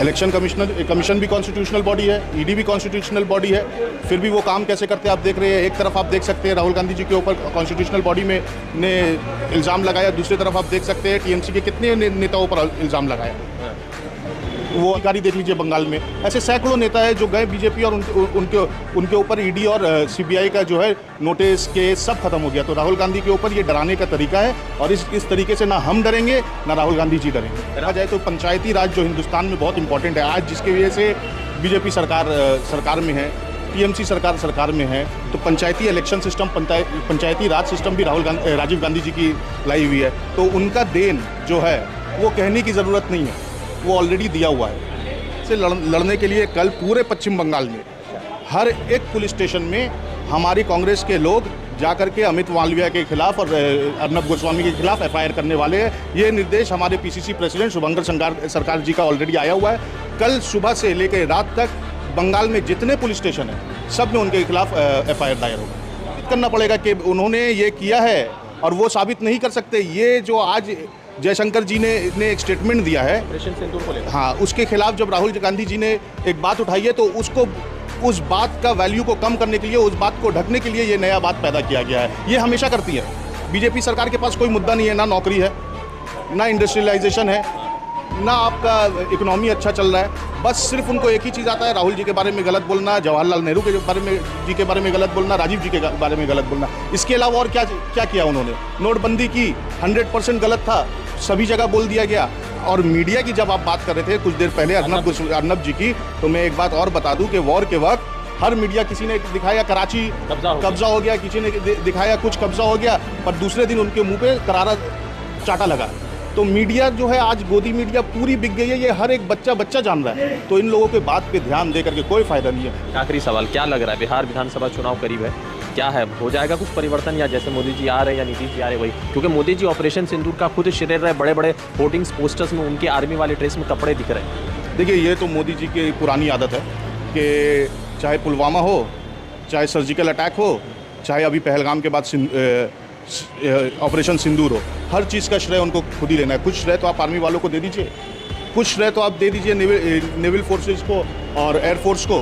Election commission भी constitutional body है, ED भी कॉन्स्टिट्यूशनल बॉडी है, फिर भी वो काम कैसे करते हैं आप देख रहे हैं। एक तरफ आप देख सकते हैं राहुल गांधी जी के ऊपर कॉन्स्टिट्यूशनल बॉडी में ने इल्ज़ाम लगाया, दूसरी तरफ आप देख सकते हैं टीएमसी के कितने नेताओं पर इल्ज़ाम लगाया। वो अधिकारी देख लीजिए बंगाल में, ऐसे सैकड़ों नेता है जो गए बीजेपी और उनके ऊपर ईडी और सीबीआई का जो है नोटिस केस सब खत्म हो गया। तो राहुल गांधी के ऊपर ये डराने का तरीका है और इस तरीके से ना हम डरेंगे ना राहुल गांधी जी डरेंगे। कहा जाए तो पंचायती राज जो हिंदुस्तान में बहुत इंपॉर्टेंट है आज, जिसकी वजह से बीजेपी सरकार में है, टीएमसी सरकार में है, तो पंचायती इलेक्शन सिस्टम, पंचायती राज सिस्टम भी राजीव गांधी जी की लाई हुई है। तो उनका देन जो है वो कहने की ज़रूरत नहीं है, वो ऑलरेडी दिया हुआ है। से लड़ने के लिए कल पूरे पश्चिम बंगाल में हर एक पुलिस स्टेशन में हमारी कांग्रेस के लोग जाकर के अमित मालविया के खिलाफ और अर्नब गोस्वामी के खिलाफ एफआईआर करने वाले हैं। ये निर्देश हमारे पीसीसी प्रेसिडेंट शुभंकर सरकार जी का ऑलरेडी आया हुआ है। कल सुबह से लेकर रात तक बंगाल में जितने पुलिस स्टेशन हैं सब में उनके खिलाफ एफआईआर दायर होगा। करना पड़ेगा कि उन्होंने ये किया है और वो साबित नहीं कर सकते। ये जो आज जयशंकर जी ने एक स्टेटमेंट दिया है ऑपरेशन सिंदूर को लेकर, हाँ, उसके खिलाफ जब राहुल गांधी जी ने एक बात उठाई है तो उसको उस बात का वैल्यू को कम करने के लिए, उस बात को ढकने के लिए ये नया बात पैदा किया गया है। ये हमेशा करती है बीजेपी सरकार के पास कोई मुद्दा नहीं है, ना नौकरी है, ना इंडस्ट्रियलाइजेशन है, ना आपका इकोनॉमी अच्छा चल रहा है। बस सिर्फ उनको एक ही चीज़ आता है, राहुल जी के बारे में गलत बोलना, जवाहरलाल नेहरू के बारे में गलत बोलना, राजीव जी के बारे में गलत बोलना। इसके अलावा और क्या किया उन्होंने? नोटबंदी की 100% गलत था, सभी जगह बोल दिया गया। और मीडिया की जब आप बात कर रहे थे कुछ देर पहले अर्नब जी की, तो मैं एक बात और बता दूं कि वॉर के वक्त हर मीडिया, किसी ने दिखाया कराची कब्जा हो गया, किसी ने दिखाया कुछ कब्जा हो गया, पर दूसरे दिन उनके मुंह पे करारा चाटा लगा। तो मीडिया जो है आज गोदी मीडिया पूरी बिक गई है, ये हर एक बच्चा जान रहा है। तो इन लोगों के बात पे ध्यान दे करके कोई फायदा नहीं है। आखिरी सवाल, क्या लग रहा है बिहार विधानसभा चुनाव करीब है, क्या है, हो जाएगा कुछ परिवर्तन, या जैसे मोदी जी आ रहे हैं या नीतीश जी आ रहे हैं वही? क्योंकि मोदी जी ऑपरेशन सिंदूर का खुद श्रेय रहे, बड़े बड़े होर्डिंग्स पोस्टर्स में उनके आर्मी वाले ड्रेस में कपड़े दिख रहे हैं। देखिए, ये तो मोदी जी की पुरानी आदत है कि चाहे पुलवामा हो, चाहे सर्जिकल अटैक हो, चाहे अभी पहलगाम के बाद ऑपरेशन सिंदूर हो, हर चीज़ का श्रेय उनको खुद ही लेना है। कुछ श्रेय तो आप आर्मी वालों को दे दीजिए, कुछ श्रेय तो आप दे दीजिए नेवल फोर्सेस को और एयरफोर्स को।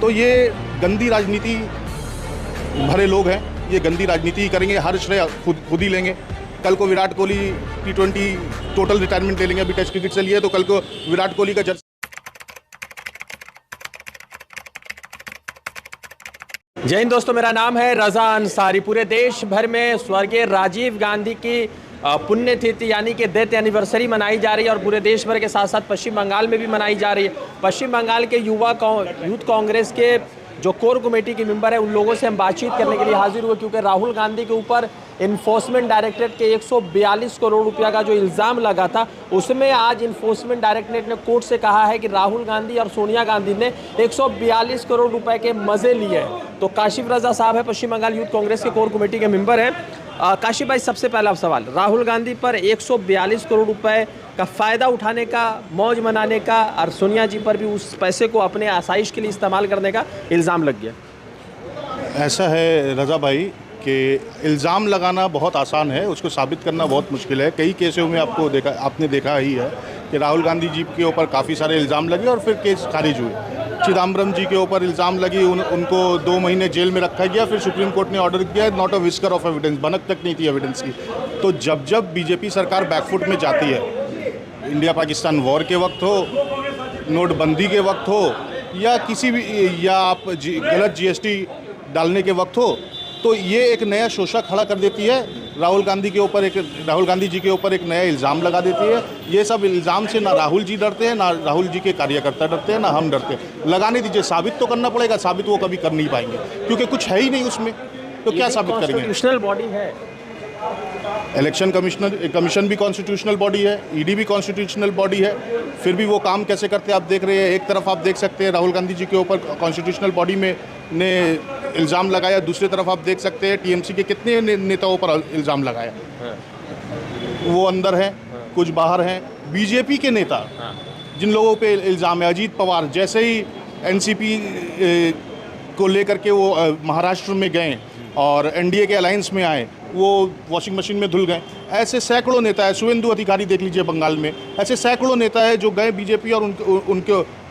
तो ये गंदी राजनीति भरे लोग हैं, ये गंदी राजनीति करेंगे, हर श्रेय खुद ही लेंगे। कल को Virat Kohli T20 total retirement ले लेंगे, अभी टेस्ट क्रिकेट से लिए, तो कल को विराट कोहली का जय हिंद दोस्तों, मेरा नाम है रजा अंसारी। पूरे देश भर में स्वर्गीय राजीव गांधी की पुण्यतिथि यानी कि डेथ एनिवर्सरी मनाई जा रही है और पूरे देश भर के साथ साथ पश्चिम बंगाल में भी मनाई जा रही है। पश्चिम बंगाल के यूथ कांग्रेस के जो कोर कमेटी के मेंबर है उन लोगों से हम बातचीत करने के लिए हाजिर हुए, क्योंकि राहुल गांधी के ऊपर इन्फोर्समेंट डायरेक्टरेट के 142 करोड़ रुपया का जो इल्ज़ाम लगा था, उसमें आज इन्फोर्समेंट डायरेक्टरेट ने कोर्ट से कहा है कि राहुल गांधी और सोनिया गांधी ने 142 करोड़ रुपए के मजे लिए हैं। तो काशिफ रजा साहब है, पश्चिम बंगाल यूथ कांग्रेस के कोर कमेटी के मेंबर हैं। काशिफ भाई, सबसे पहला सवाल, राहुल गांधी पर 142 करोड़ रुपए का फ़ायदा उठाने का, मौज मनाने का, और सोनिया जी पर भी उस पैसे को अपने आसाइश के लिए इस्तेमाल करने का इल्ज़ाम लग गया। ऐसा है रजा भाई कि इल्ज़ाम लगाना बहुत आसान है, उसको साबित करना बहुत मुश्किल है। कई केसों में आपने देखा ही है कि राहुल गांधी जी के ऊपर काफ़ी सारे इल्ज़ाम लगे और फिर केस खारिज हुए। चिदम्बरम जी के ऊपर इल्ज़ाम लगी, उनको 2 महीने जेल में रखा गया, फिर सुप्रीम कोर्ट ने ऑर्डर किया not a whisker of evidence, भनक तक नहीं थी एविडेंस की। तो जब बीजेपी सरकार बैकफुट में जाती है, इंडिया पाकिस्तान वॉर के वक्त हो, नोटबंदी के वक्त हो, या किसी भी, या आप गलत GST डालने के वक्त हो, तो ये एक नया शोषा खड़ा कर देती है। राहुल गांधी जी के ऊपर एक नया इल्ज़ाम लगा देती है। ये सब इल्ज़ाम से ना राहुल जी डरते हैं, ना राहुल जी के कार्यकर्ता डरते हैं, ना हम डरते हैं। लगाने दीजिए, साबित तो करना पड़ेगा, साबित वो कभी कर नहीं पाएंगे क्योंकि कुछ है ही नहीं उसमें, तो क्या साबित करेंगे? कॉन्स्टिट्यूशनल बॉडी है, इलेक्शन कमीशन भी कॉन्स्टिट्यूशनल बॉडी है, ईडी भी कॉन्स्टिट्यूशनल बॉडी है, फिर भी वो काम कैसे करते हैं आप देख रहे हैं। एक तरफ आप देख सकते हैं राहुल गांधी जी के ऊपर कॉन्स्टिट्यूशनल बॉडी में ने इल्ज़ाम लगाया, दूसरी तरफ आप देख सकते हैं टीएमसी के कितने नेताओं पर इल्ज़ाम लगाया। वो अंदर हैं, कुछ बाहर हैं। बीजेपी के नेता जिन लोगों पे इल्ज़ाम है, अजीत पवार जैसे ही एनसीपी को लेकर के वो महाराष्ट्र में गए और एनडीए के अलायंस में आए, वो वॉशिंग मशीन में धुल गए। ऐसे सैकड़ों नेता है, शुभेंदु अधिकारी देख लीजिए बंगाल में, ऐसे सैकड़ों नेता है जो गए बीजेपी और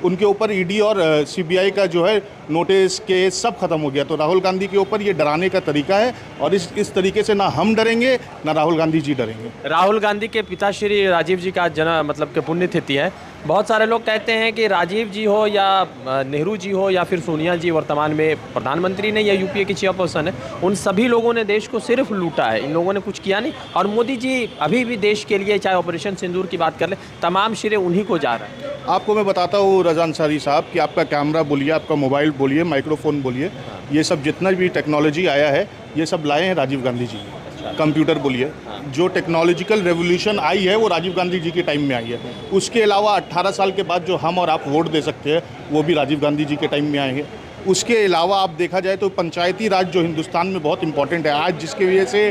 उनके ऊपर ईडी और सीबीआई का जो है नोटिस केस सब खत्म हो गया। तो राहुल गांधी के ऊपर ये डराने का तरीका है और इस तरीके से ना हम डरेंगे ना राहुल गांधी जी डरेंगे। राहुल गांधी के पिता श्री राजीव जी का जन्म मतलब कि पुण्यतिथि है। बहुत सारे लोग कहते हैं कि राजीव जी हो या नेहरू जी हो या फिर सोनिया जी वर्तमान में प्रधानमंत्री ने या यूपीए की चेयरपर्सन है, उन सभी लोगों ने देश को सिर्फ लूटा है, इन लोगों ने कुछ किया नहीं। और मोदी जी अभी भी देश के लिए, चाहे ऑपरेशन सिंदूर की बात कर ले, तमाम श्रेय उन्हीं को जा रहा है। आपको मैं बताता हूँ रज़ा अंसारी साहब कि आपका कैमरा बोलिए, आपका मोबाइल बोलिए, माइक्रोफोन बोलिए, ये सब जितना भी टेक्नोलॉजी आया है ये सब लाए हैं राजीव गांधी जी। कंप्यूटर बोलिए, जो टेक्नोलॉजिकल रेवोल्यूशन आई है वो राजीव गांधी जी के टाइम में आई है। उसके अलावा 18 साल के बाद जो हम और आप वोट दे सकते हैं वो भी राजीव गांधी जी के टाइम में आए हैं। उसके अलावा आप देखा जाए तो पंचायती राज जो हिंदुस्तान में बहुत इंपॉर्टेंट है आज, जिसकी वजह से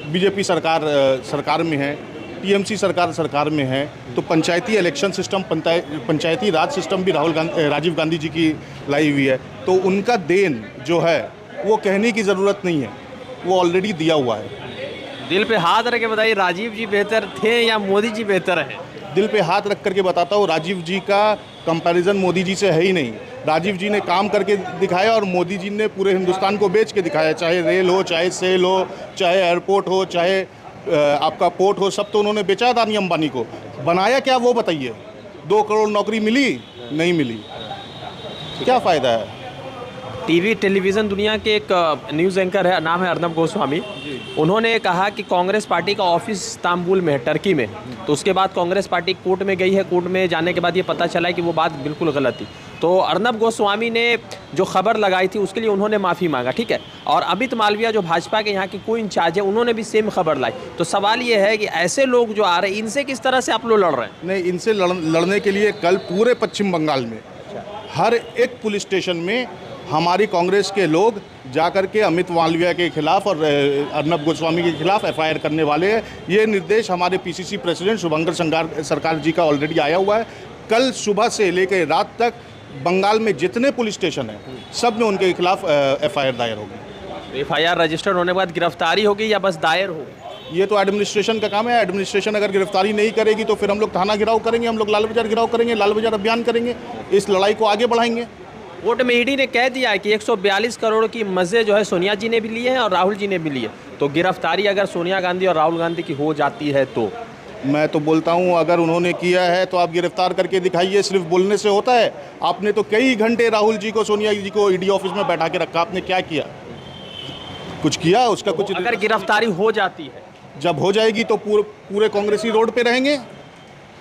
बीजेपी सरकार में है, टीएमसी सरकार में है, तो पंचायती इलेक्शन सिस्टम, पंचायती राज सिस्टम भी राजीव गांधी जी की लाई हुई है। तो उनका देन जो है वो कहने की ज़रूरत नहीं है, वो ऑलरेडी दिया हुआ है। दिल पे हाथ रख के बताइए, राजीव जी बेहतर थे या मोदी जी बेहतर हैं? दिल पे हाथ रख करके बताता हूँ, राजीव जी का कंपैरिजन मोदी जी से है ही नहीं। राजीव जी ने काम करके दिखाया और मोदी जी ने पूरे हिंदुस्तान को बेच के दिखाया, चाहे रेल हो, चाहे सेल हो, चाहे एयरपोर्ट हो, चाहे आपका पोर्ट हो, सब तो उन्होंने बेचा अदानी अंबानी को। बनाया क्या वो बताइए? 2 करोड़ नौकरी मिली? नहीं मिली। क्या फ़ायदा है? टीवी टेलीविज़न दुनिया के एक न्यूज़ एंकर है, नाम है अर्नब गोस्वामी। उन्होंने कहा कि कांग्रेस पार्टी का ऑफिस इस्तांबुल में है, टर्की में। तो उसके बाद कांग्रेस पार्टी कोर्ट में गई है, कोर्ट में जाने के बाद ये पता चला है कि वो बात बिल्कुल गलत थी। तो अर्नब गोस्वामी ने जो खबर लगाई थी उसके लिए उन्होंने माफ़ी मांगा, ठीक है। और अमित मालविया जो भाजपा के यहाँ के को इंचार्ज है, उन्होंने भी सेम खबर लाई। तो सवाल ये है कि ऐसे लोग जो आ रहे हैं, इनसे किस तरह से आप लोग लड़ रहे हैं? नहीं, इनसे लड़ने के लिए कल पूरे पश्चिम बंगाल में हर एक पुलिस स्टेशन में हमारी कांग्रेस के लोग जाकर के अमित मालविया के खिलाफ और अर्नब गोस्वामी के खिलाफ एफआईआर करने वाले हैं। ये निर्देश हमारे पीसीसी प्रेसिडेंट शुभंकर सरकार जी का ऑलरेडी आया हुआ है। कल सुबह से लेकर रात तक बंगाल में जितने पुलिस स्टेशन हैं सब में उनके खिलाफ एफआईआर दायर होगी। एफआईआर रजिस्टर्ड होने के बाद गिरफ्तारी होगी या बस दायर होगी? ये तो एडमिनिस्ट्रेशन का काम है। एडमिनिस्ट्रेशन अगर गिरफ्तारी नहीं करेगी तो फिर हम लोग थाना घेराव करेंगे, हम लोग लाल बाजार घेराव करेंगे, लाल बाजार अभियान करेंगे, इस लड़ाई को आगे बढ़ाएंगे। कोर्ट में ईडी ने कह दिया है कि 142 करोड़ की मज़े जो है सोनिया जी ने भी लिए हैं और राहुल जी ने भी लिए। तो गिरफ्तारी अगर सोनिया गांधी और राहुल गांधी की हो जाती है तो मैं तो बोलता हूं अगर उन्होंने किया है तो आप गिरफ्तार करके दिखाइए। सिर्फ बोलने से होता है? आपने तो कई घंटे राहुल जी को, सोनिया जी को ईडी ऑफिस में बैठा के रखा। आपने क्या किया? कुछ किया? उसका कुछ? अगर गिरफ्तारी हो जाती है, जब हो जाएगी तो पूरे कांग्रेसी रोड पे रहेंगे।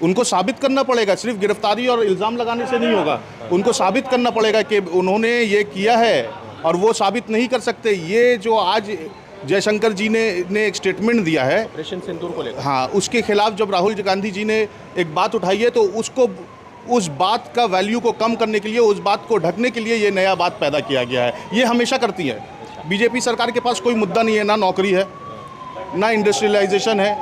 उनको साबित करना पड़ेगा, सिर्फ गिरफ्तारी और इल्ज़ाम लगाने से नहीं होगा। उनको साबित करना पड़ेगा कि उन्होंने ये किया है और वो साबित नहीं कर सकते। ये जो आज जयशंकर जी ने एक स्टेटमेंट दिया है ऑपरेशन सिंदूर को लेकर, हाँ, उसके खिलाफ जब राहुल गांधी जी ने एक बात उठाई है तो उस बात का वैल्यू को कम करने के लिए, उस बात को ढकने के लिए ये नया बात पैदा किया गया है। ये हमेशा करती है। बीजेपी सरकार के पास कोई मुद्दा नहीं है, ना नौकरी है, ना इंडस्ट्रियलाइजेशन है,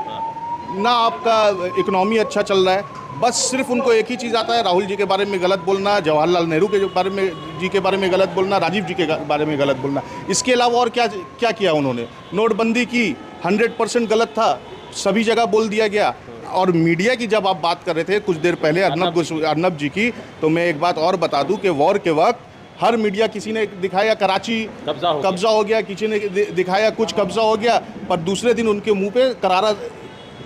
ना आपका इकोनॉमी अच्छा चल रहा है। बस सिर्फ उनको एक ही चीज़ आता है, राहुल जी के बारे में गलत बोलना, जवाहरलाल नेहरू के बारे में गलत बोलना, राजीव जी के बारे में गलत बोलना। इसके अलावा और क्या किया उन्होंने? नोटबंदी की 100% गलत था, सभी जगह बोल दिया गया। और मीडिया की जब आप बात कर रहे थे कुछ देर पहले अर्नब जी की, तो मैं एक बात और बता दूं कि वॉर के वक्त हर मीडिया, किसी ने दिखाया कराची कब्जा हो गया, किसी ने दिखाया कुछ कब्जा हो गया, पर दूसरे दिन उनके मुंह पे करारा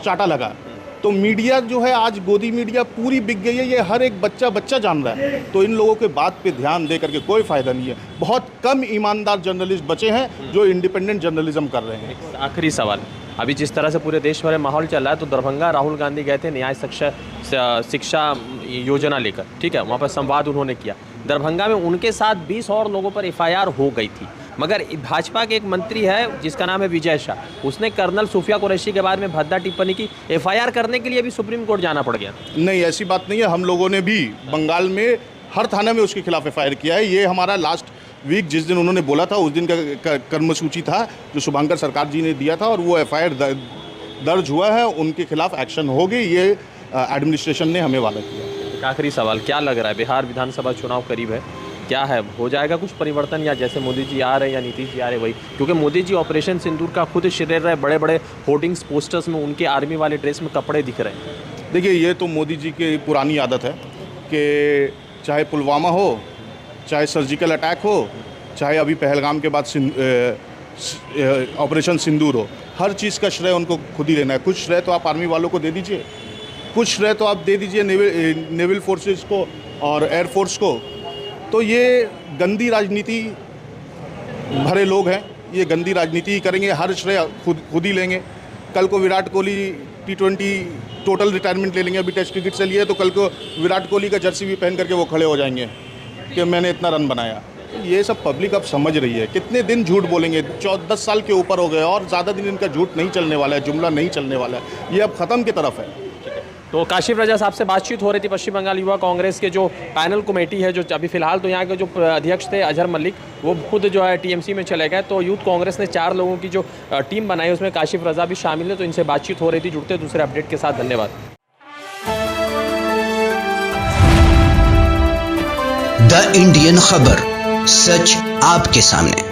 चाटा लगा। तो मीडिया जो है आज गोदी मीडिया पूरी बिक गई है, ये हर एक बच्चा जान रहा है। तो इन लोगों के बात पे ध्यान दे करके कोई फ़ायदा नहीं है। बहुत कम ईमानदार जर्नलिस्ट बचे हैं जो इंडिपेंडेंट जर्नलिज्म कर रहे हैं। आखिरी सवाल, अभी जिस तरह से पूरे देश भर में माहौल चल रहा है, तो दरभंगा राहुल गांधी गए थे न्याय शिक्षा योजना लेकर, ठीक है, वहाँ पर संवाद उन्होंने किया। दरभंगा में उनके साथ 20 और लोगों पर एफआईआर हो गई थी, मगर भाजपा के एक मंत्री है जिसका नाम है विजय शाह, उसने कर्नल सूफिया कुरैशी के बारे में भद्दा टिप्पणी की। एफआईआर करने के लिए भी सुप्रीम कोर्ट जाना पड़ गया। नहीं, ऐसी बात नहीं है। हम लोगों ने भी बंगाल में हर थाने में उसके खिलाफ एफआईआर किया है। ये हमारा लास्ट वीक जिस दिन उन्होंने बोला था उस दिन का कर्मसूची था जो शुभंकर सरकार जी ने दिया था, और वो एफआईआर दर्ज हुआ है, उनके खिलाफ एक्शन होगी, ये एडमिनिस्ट्रेशन ने हमें वादा किया। आखिरी सवाल, क्या लग रहा है, बिहार विधानसभा चुनाव करीब है, क्या है, हो जाएगा कुछ परिवर्तन, या जैसे मोदी जी आ रहे हैं या नीतीश जी आ रहे हैं वही? क्योंकि मोदी जी ऑपरेशन सिंदूर का खुद शेयर रहे, बड़े बड़े होर्डिंग्स पोस्टर्स में उनके आर्मी वाले ड्रेस में कपड़े दिख रहे हैं। देखिए, ये तो मोदी जी की पुरानी आदत है कि चाहे पुलवामा हो, चाहे सर्जिकल अटैक हो, चाहे अभी पहलगाम के बाद ऑपरेशन सिंदूर हो, हर चीज़ का श्रेय उनको खुद ही लेना है। कुछ श्रेय तो आप आर्मी वालों को दे दीजिए, कुछ श्रेय तो आप दे दीजिए नेवल फोर्सेस को और एयर फोर्स को। तो ये गंदी राजनीति भरे लोग हैं, ये गंदी राजनीति ही करेंगे, हर श्रेय खुद ही लेंगे। कल को Virat Kohli T20 total retirement ले लेंगे, अभी टेस्ट क्रिकेट से लिए, तो कल को विराट कोहली का जर्सी भी पहन करके वो खड़े हो जाएंगे कि मैंने इतना रन बनाया। ये सब पब्लिक अब समझ रही है। कितने दिन झूठ बोलेंगे, 10 साल के ऊपर हो गए और ज़्यादा दिन इनका झूठ नहीं चलने वाला है, जुमला नहीं चलने वाला है, ये अब ख़त्म की तरफ है। तो काशिफ रजा साहब से बातचीत हो रही थी। पश्चिम बंगाल युवा कांग्रेस के जो पैनल कमेटी है, जो अभी फिलहाल तो यहाँ के जो अध्यक्ष थे अजहर मलिक, वो खुद जो है टीएमसी में चले गए, तो यूथ कांग्रेस ने 4 लोगों की जो टीम बनाई उसमें काशिफ रजा भी शामिल है। तो इनसे बातचीत हो रही थी। जुड़ते दूसरे अपडेट के साथ, धन्यवाद। द इंडियन खबर, सच आपके सामने।